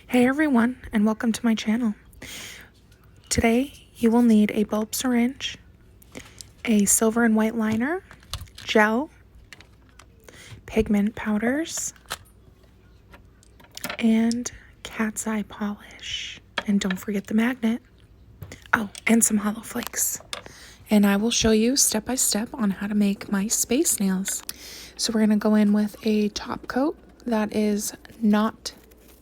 Hey everyone, and welcome to my channel. Today you will need a bulb syringe, a silver and white liner, gel, pigment powders, and cat's eye polish. And don't forget the magnet. Oh, and some Holo flakes. And I will show you step by step on how to make my space nails. So we're going to go in with a top coat that is not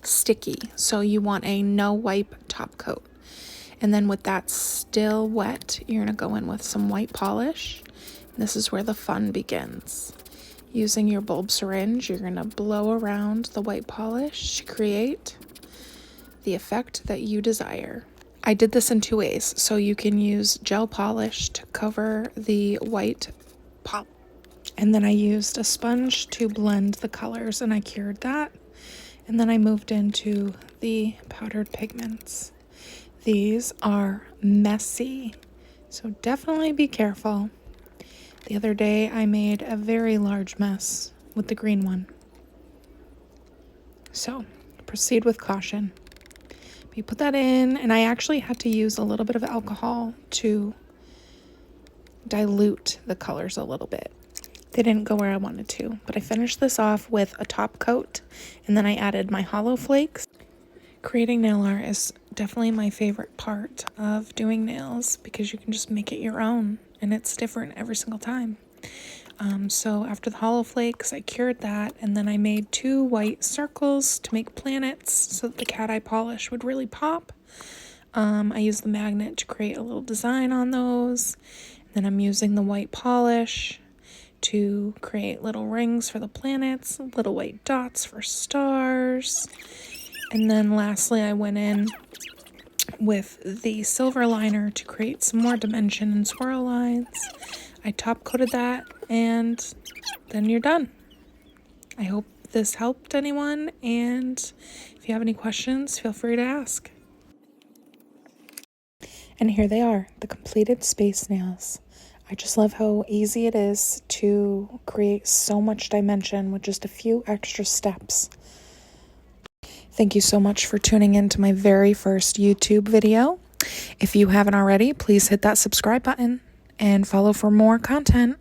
sticky. So you want a no wipe top coat. And then with that still wet, you're going to go in with some white polish. This is where the fun begins. Using your bulb syringe, you're going to blow around the white polish to create the effect that you desire. I did this in two ways. So you can use gel polish to cover the white polish. And then I used a sponge to blend the colors, and I cured that. And then I moved into the powdered pigments. These are messy, so definitely be careful. The other day I made a very large mess with the green one. So proceed with caution. You put that in, and I actually had to use a little bit of alcohol to dilute the colors a little bit. They didn't go where I wanted to, but I finished this off with a top coat, and then I added my Holo flakes. Creating nail art is definitely my favorite part of doing nails because you can just make it your own, and it's different every single time. So after the Holo flakes, I cured that, and then I made two white circles to make planets so that the cat eye polish would really pop. I used the magnet to create a little design on those. And then I'm using the white polish to create little rings for the planets, little white dots for stars. And then lastly, I went in with the silver liner to create some more dimension and swirl lines. I top coated that, and then you're done. I hope this helped anyone, and if you have any questions, feel free to ask. And here they are, the completed space nails. I just love how easy it is to create so much dimension with just a few extra steps. Thank you so much for tuning in to my very first YouTube video. If you haven't already, please hit that subscribe button and follow for more content.